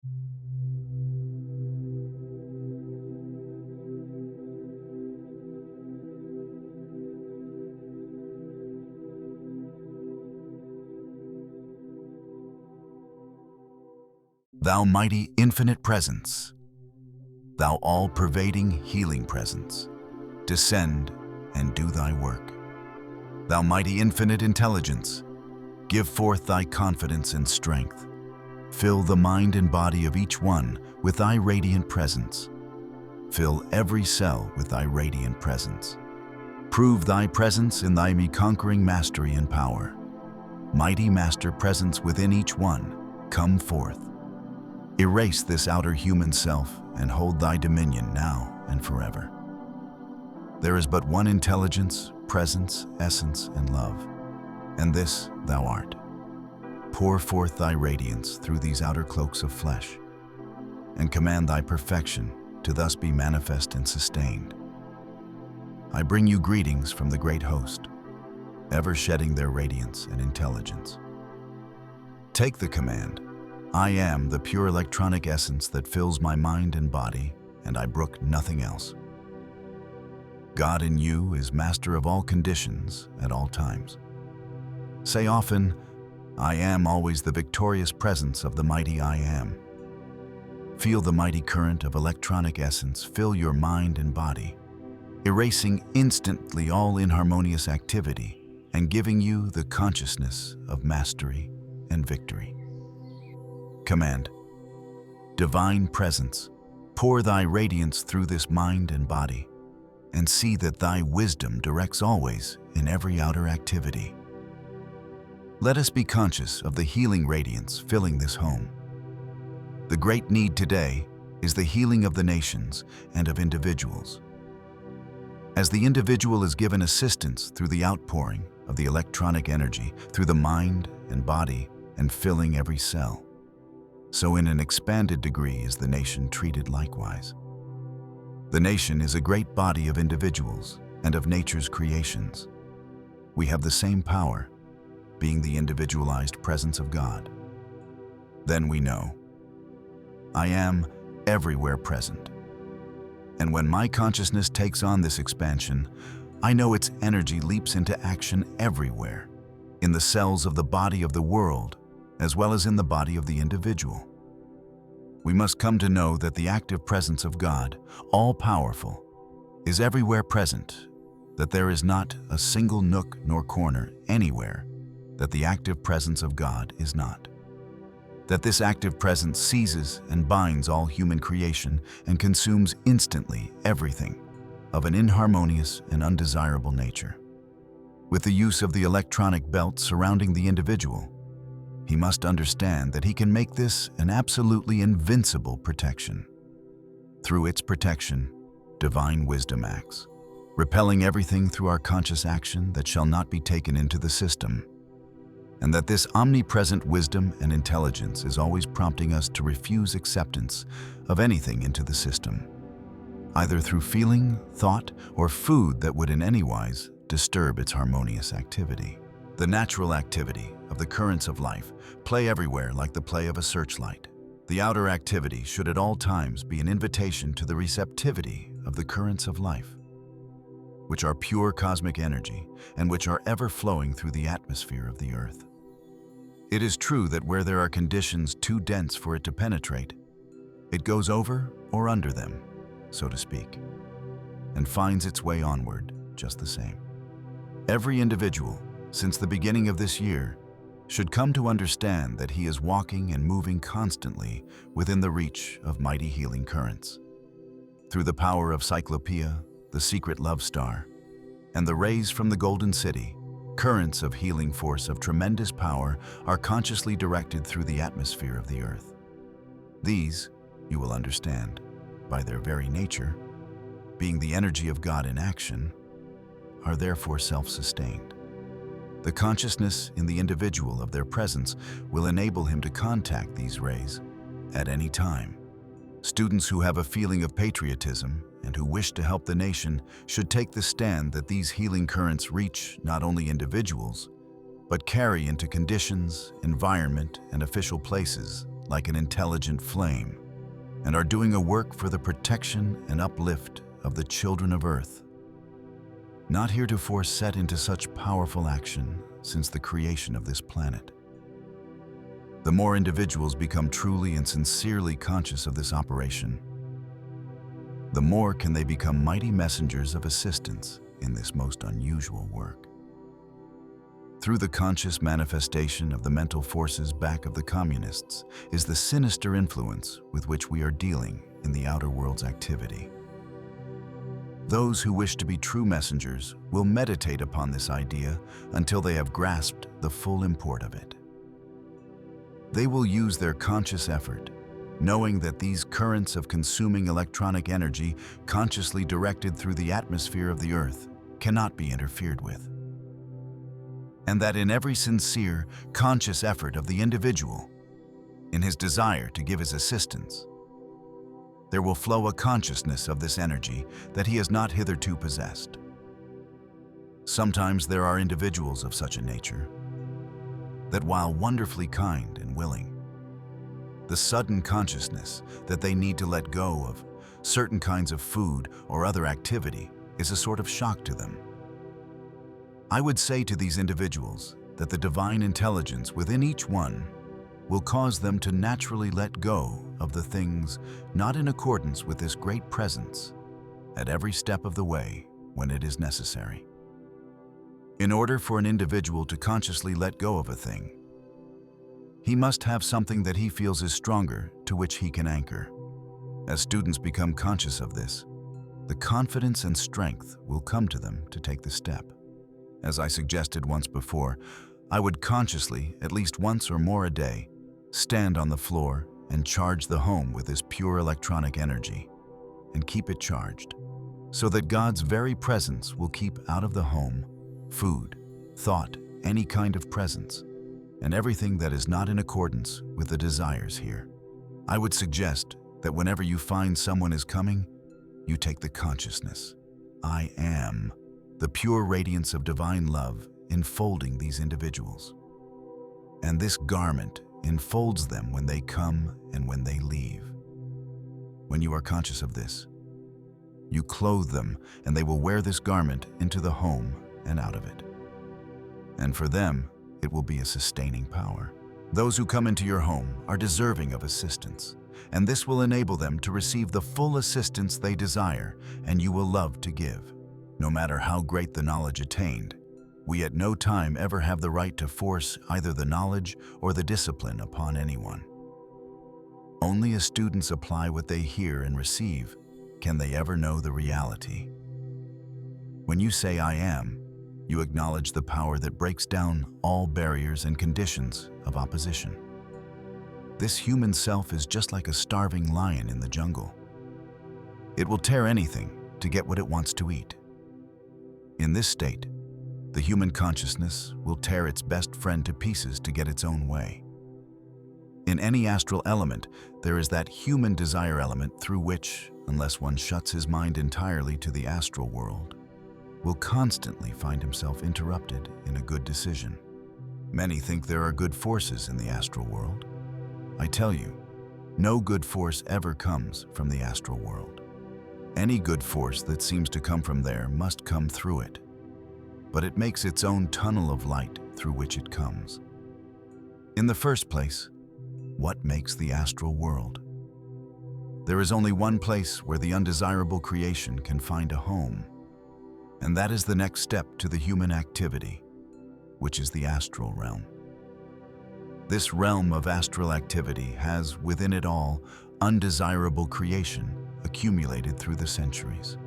Thou mighty infinite presence, thou all-pervading healing presence, descend and do thy work. Thou mighty infinite intelligence, give forth thy confidence and strength. Fill the mind and body of each one with thy radiant presence. Fill every cell with thy radiant presence. Prove thy presence in thy me-conquering mastery and power. Mighty master presence within each one, come forth. Erase this outer human self and hold thy dominion now and forever. There is but one intelligence, presence, essence, and love, and this thou art. Pour forth thy radiance through these outer cloaks of flesh, and command thy perfection to thus be manifest and sustained. I bring you greetings from the great host, ever shedding their radiance and intelligence. Take the command. I am the pure electronic essence that fills my mind and body, and I brook nothing else. God in you is master of all conditions at all times. Say often, I am always the victorious presence of the mighty I am. Feel the mighty current of electronic essence fill your mind and body, erasing instantly all inharmonious activity and giving you the consciousness of mastery and victory. Command. Divine presence, pour thy radiance through this mind and body, and see that thy wisdom directs always in every outer activity. Let us be conscious of the healing radiance filling this home. The great need today is the healing of the nations and of individuals. As the individual is given assistance through the outpouring of the electronic energy through the mind and body and filling every cell, so in an expanded degree is the nation treated likewise. The nation is a great body of individuals and of nature's creations. We have the same power, being the individualized presence of God. Then we know, I am everywhere present. And when my consciousness takes on this expansion, I know its energy leaps into action everywhere, in the cells of the body of the world, as well as in the body of the individual. We must come to know that the active presence of God, all-powerful, is everywhere present, that there is not a single nook nor corner anywhere that the active presence of God is not. That this active presence seizes and binds all human creation and consumes instantly everything of an inharmonious and undesirable nature. With the use of the electronic belt surrounding the individual, he must understand that he can make this an absolutely invincible protection. Through its protection, divine wisdom acts, repelling everything through our conscious action that shall not be taken into the system, and that this omnipresent wisdom and intelligence is always prompting us to refuse acceptance of anything into the system, either through feeling, thought, or food that would in any wise disturb its harmonious activity. The natural activity of the currents of life play everywhere like the play of a searchlight. The outer activity should at all times be an invitation to the receptivity of the currents of life, which are pure cosmic energy and which are ever flowing through the atmosphere of the earth. It is true that where there are conditions too dense for it to penetrate, it goes over or under them, so to speak, and finds its way onward just the same. Every individual, since the beginning of this year, should come to understand that he is walking and moving constantly within the reach of mighty healing currents. Through the power of Cyclopeia, the secret love star, and the rays from the Golden City, currents of healing force of tremendous power are consciously directed through the atmosphere of the earth. These, you will understand, by their very nature, being the energy of God in action, are therefore self-sustained. The consciousness in the individual of their presence will enable him to contact these rays at any time. Students who have a feeling of patriotism and who wish to help the nation should take the stand that these healing currents reach not only individuals, but carry into conditions, environment, and official places like an intelligent flame and are doing a work for the protection and uplift of the children of Earth, not heretofore set into such powerful action since the creation of this planet. The more individuals become truly and sincerely conscious of this operation, the more can they become mighty messengers of assistance in this most unusual work. Through the conscious manifestation of the mental forces back of the communists is the sinister influence with which we are dealing in the outer world's activity. Those who wish to be true messengers will meditate upon this idea until they have grasped the full import of it. They will use their conscious effort, knowing that these currents of consuming electronic energy consciously directed through the atmosphere of the Earth cannot be interfered with, and that in every sincere, conscious effort of the individual, in his desire to give his assistance, there will flow a consciousness of this energy that he has not hitherto possessed. Sometimes there are individuals of such a nature that, while wonderfully kind and willing, the sudden consciousness that they need to let go of certain kinds of food or other activity is a sort of shock to them. I would say to these individuals that the divine intelligence within each one will cause them to naturally let go of the things not in accordance with this great presence at every step of the way when it is necessary. In order for an individual to consciously let go of a thing, he must have something that he feels is stronger to which he can anchor. As students become conscious of this, the confidence and strength will come to them to take the step. As I suggested once before, I would consciously, at least once or more a day, stand on the floor and charge the home with this pure electronic energy, and keep it charged, so that God's very presence will keep out of the home food, thought, any kind of presence, and everything that is not in accordance with the desires here. I would suggest that whenever you find someone is coming, you take the consciousness, I am, the pure radiance of divine love enfolding these individuals. And this garment enfolds them when they come and when they leave. When you are conscious of this, you clothe them, and they will wear this garment into the home and out of it. And for them, it will be a sustaining power. Those who come into your home are deserving of assistance, and this will enable them to receive the full assistance they desire and you will love to give. No matter how great the knowledge attained, we at no time ever have the right to force either the knowledge or the discipline upon anyone. Only as students apply what they hear and receive can they ever know the reality. When you say I am, you acknowledge the power that breaks down all barriers and conditions of opposition. This human self is just like a starving lion in the jungle. It will tear anything to get what it wants to eat. In this state, the human consciousness will tear its best friend to pieces to get its own way. In any astral element, there is that human desire element through which, unless one shuts his mind entirely to the astral world, will constantly find himself interrupted in a good decision. Many think there are good forces in the astral world. I tell you, no good force ever comes from the astral world. Any good force that seems to come from there must come through it, but it makes its own tunnel of light through which it comes. In the first place, what makes the astral world? There is only one place where the undesirable creation can find a home, and that is the next step to the human activity, which is the astral realm. This realm of astral activity has within it all undesirable creation accumulated through the centuries.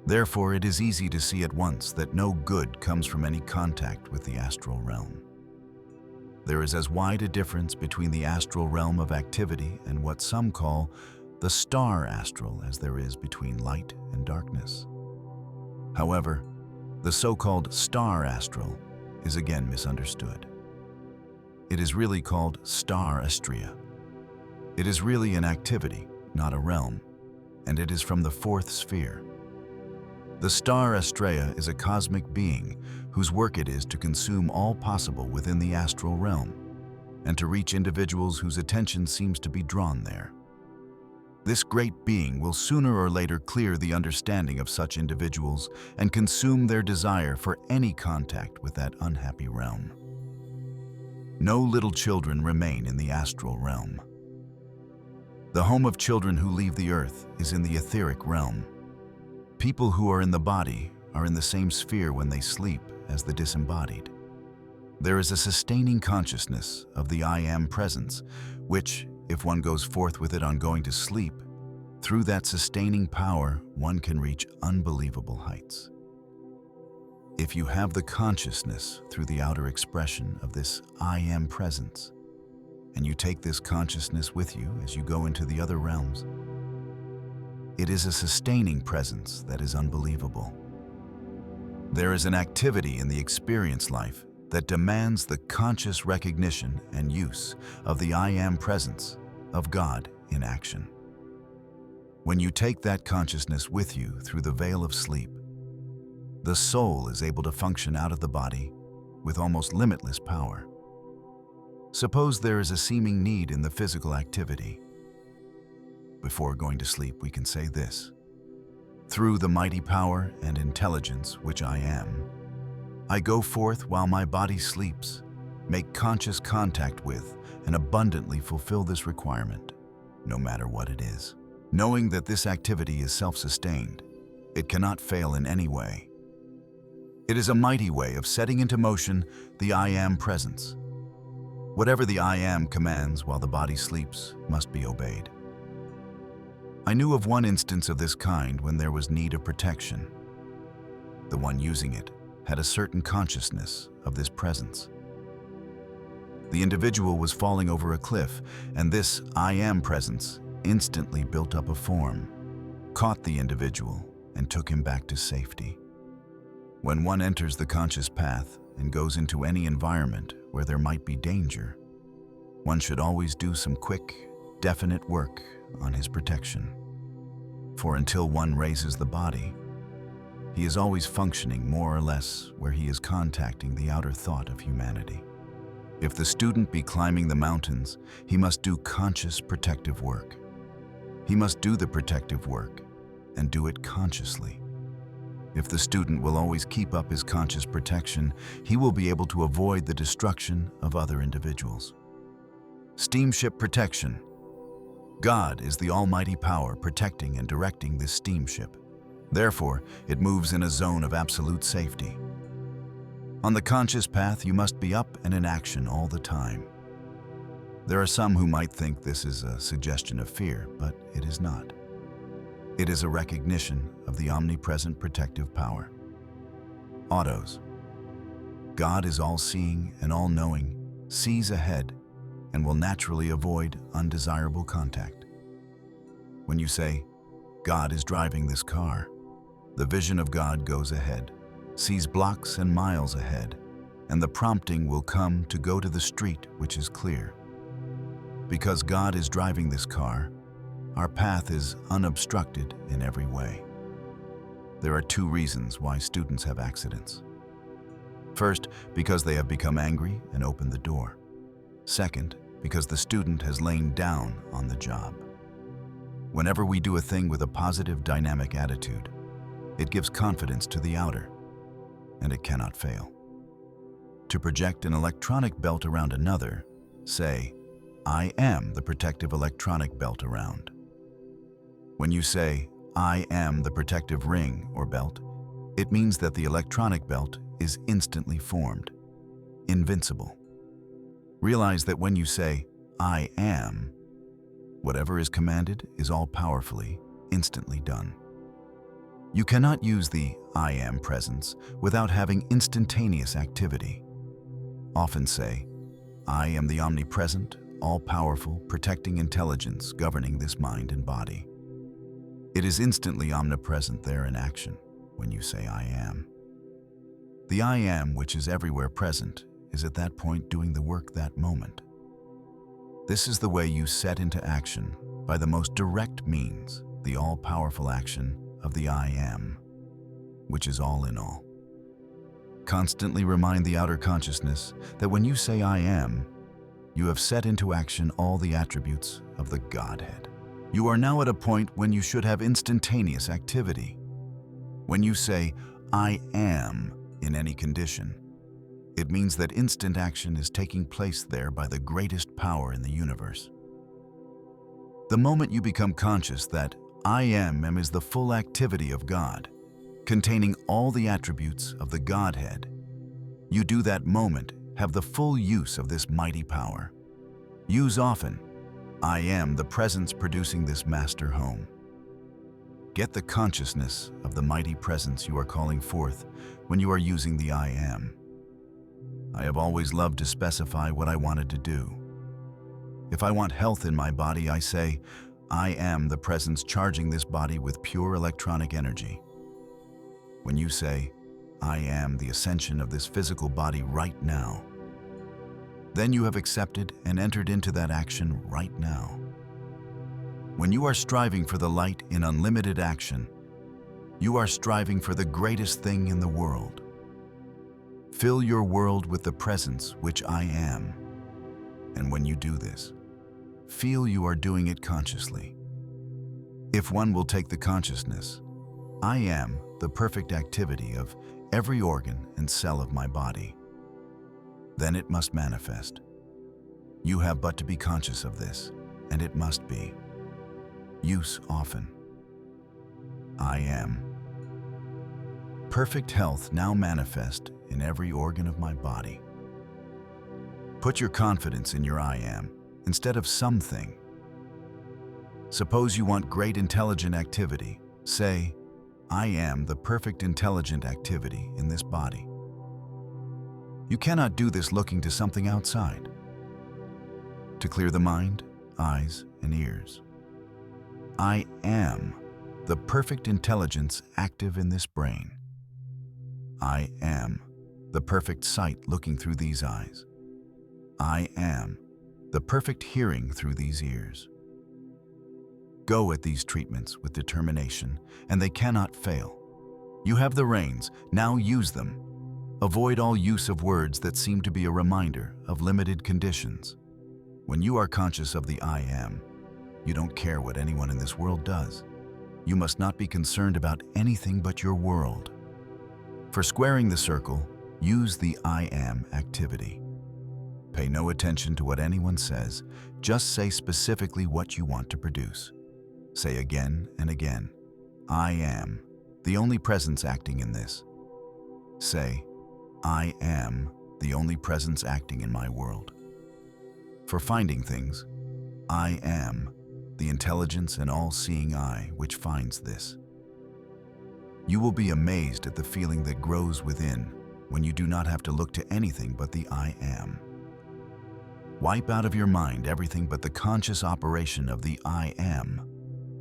Therefore, it is easy to see at once that no good comes from any contact with the astral realm. There is as wide a difference between the astral realm of activity and what some call the star astral as there is between light and darkness. However, the so-called star astral is again misunderstood. It is really called star astria. It is really an activity, not a realm, and it is from the fourth sphere. The star Astrea is a cosmic being whose work it is to consume all possible within the astral realm. and to reach individuals whose attention seems to be drawn there. This great being will sooner or later clear the understanding of such individuals and consume their desire for any contact with that unhappy realm. No little children remain in the astral realm. The home of children who leave the earth is in the etheric realm. People who are in the body are in the same sphere when they sleep as the disembodied. There is a sustaining consciousness of the I Am presence, which, if one goes forth with it on going to sleep, through that sustaining power, one can reach unbelievable heights. If you have the consciousness through the outer expression of this I Am presence, and you take this consciousness with you as you go into the other realms, it is a sustaining presence that is unbelievable. There is an activity in the experience life that demands the conscious recognition and use of the I Am presence of God in action. When you take that consciousness with you through the veil of sleep, the soul is able to function out of the body with almost limitless power. Suppose there is a seeming need in the physical activity. Before going to sleep, we can say this: through the mighty power and intelligence which I am, I go forth while my body sleeps, make conscious contact with, and abundantly fulfill this requirement, no matter what it is. Knowing that this activity is self-sustained, it cannot fail in any way. It is a mighty way of setting into motion the I Am presence. Whatever the I Am commands while the body sleeps must be obeyed. I knew of one instance of this kind when there was need of protection. The one using it had a certain consciousness of this presence. The individual was falling over a cliff, and this I Am presence instantly built up a form, caught the individual, and took him back to safety. When one enters the conscious path and goes into any environment where there might be danger, one should always do some quick, definite work on his protection. For until one raises the body, he is always functioning more or less where he is contacting the outer thought of humanity. If the student be climbing the mountains, he must do conscious protective work. He must do the protective work and do it consciously. If the student will always keep up his conscious protection, he will be able to avoid the destruction of other individuals. Steamship protection. God is the almighty power protecting and directing this steamship. Therefore, it moves in a zone of absolute safety. On the conscious path, you must be up and in action all the time. There are some who might think this is a suggestion of fear, but it is not. It is a recognition of the omnipresent protective power. Autos. God is all-seeing and all-knowing, sees ahead, and will naturally avoid undesirable contact. When you say, God is driving this car, the vision of God goes ahead, sees blocks and miles ahead, and the prompting will come to go to the street which is clear. Because God is driving this car, our path is unobstructed in every way. There are two reasons why students have accidents. First, because they have become angry and opened the door. Second, because the student has lain down on the job. Whenever we do a thing with a positive, dynamic attitude, it gives confidence to the outer, and it cannot fail. To project an electronic belt around another, say, I am the protective electronic belt around. When you say, I am the protective ring or belt, it means that the electronic belt is instantly formed, invincible. Realize that when you say, I am, whatever is commanded is all-powerfully, instantly done. You cannot use the I am presence without having instantaneous activity. Often say, I am the omnipresent, all-powerful, protecting intelligence governing this mind and body. It is instantly omnipresent there in action when you say I am. The I am, which is everywhere present, is at that point doing the work that moment. This is the way you set into action, by the most direct means, the all-powerful action of the I am, which is all in all. Constantly remind the outer consciousness that when you say I am, you have set into action all the attributes of the Godhead. You are now at a point when you should have instantaneous activity. When you say, I am, in any condition, it means that instant action is taking place there by the greatest power in the universe. The moment you become conscious that I am is the full activity of God, containing all the attributes of the Godhead, you do that moment have the full use of this mighty power. Use often, I am the presence producing this master home. Get the consciousness of the mighty presence you are calling forth when you are using the I am. I have always loved to specify what I wanted to do. If I want health in my body, I say, I am the presence charging this body with pure electronic energy. When you say, I am the ascension of this physical body right now, then you have accepted and entered into that action right now. When you are striving for the light in unlimited action, you are striving for the greatest thing in the world. Fill your world with the presence which I am. And when you do this, feel you are doing it consciously. If one will take the consciousness, I am the perfect activity of every organ and cell of my body, then it must manifest. You have but to be conscious of this, and it must be. Use often. I am. Perfect health now manifest in every organ of my body. Put your confidence in your I am instead of something. Suppose you want great intelligent activity. Say, I am the perfect intelligent activity in this body. You cannot do this looking to something outside. To clear the mind, eyes, and ears. I am the perfect intelligence active in this brain. I am the perfect sight looking through these eyes. I am the perfect hearing through these ears. Go at these treatments with determination, and they cannot fail. You have the reins, now use them. Avoid all use of words that seem to be a reminder of limited conditions. When you are conscious of the I am, you don't care what anyone in this world does. You must not be concerned about anything but your world. For squaring the circle, use the I am activity. Pay no attention to what anyone says, just say specifically what you want to produce. Say again and again, I am, the only presence acting in this. Say, I am, the only presence acting in my world. For finding things, I am, the intelligence and all-seeing eye which finds this. You will be amazed at the feeling that grows within when you do not have to look to anything but the I am. Wipe out of your mind everything but the conscious operation of the I am,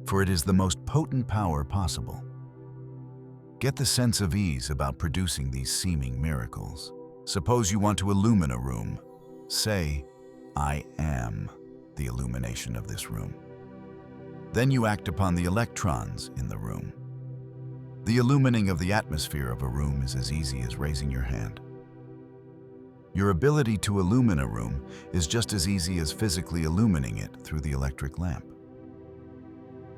for it is the most potent power possible. Get the sense of ease about producing these seeming miracles. Suppose you want to illumine a room. Say, I am the illumination of this room. Then you act upon the electrons in the room. The illumining of the atmosphere of a room is as easy as raising your hand. Your ability to illumine a room is just as easy as physically illumining it through the electric lamp.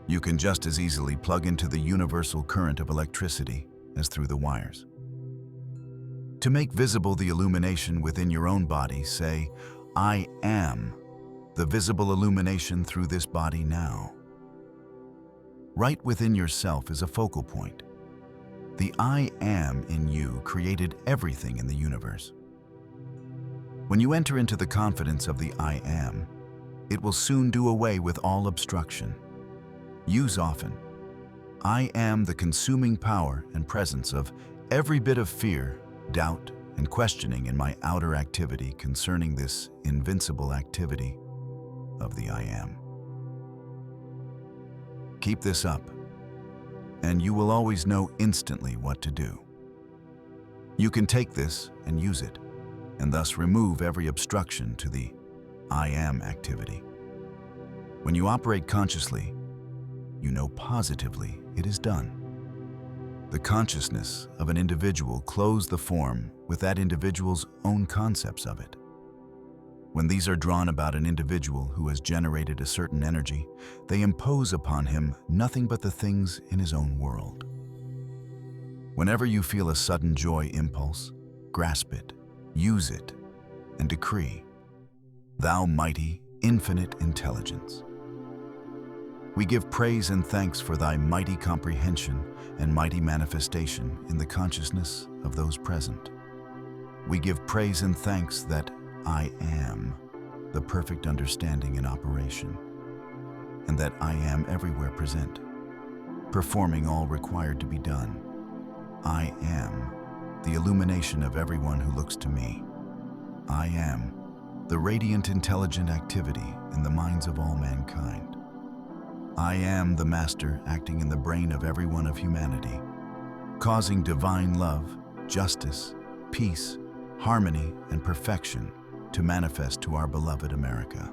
You can just as easily plug into the universal current of electricity as through the wires. To make visible the illumination within your own body, say, I am the visible illumination through this body now. Right within yourself is a focal point. The I am in you created everything in the universe. When you enter into the confidence of the I am, it will soon do away with all obstruction. Use often. I am the consuming power and presence of every bit of fear, doubt, and questioning in my outer activity concerning this invincible activity of the I am. Keep this up, and you will always know instantly what to do. You can take this and use it, and thus remove every obstruction to the I am activity. When you operate consciously, you know positively it is done. The consciousness of an individual clothes the form with that individual's own concepts of it. When these are drawn about an individual who has generated a certain energy, they impose upon him nothing but the things in his own world. Whenever you feel a sudden joy impulse, grasp it, use it, and decree, "Thou mighty, infinite intelligence." We give praise and thanks for thy mighty comprehension and mighty manifestation in the consciousness of those present. We give praise and thanks that I am the perfect understanding in operation, and that I am everywhere present, performing all required to be done. I am the illumination of everyone who looks to me. I am the radiant intelligent activity in the minds of all mankind. I am the master acting in the brain of everyone of humanity, causing divine love, justice, peace, harmony, and perfection to manifest to our beloved America.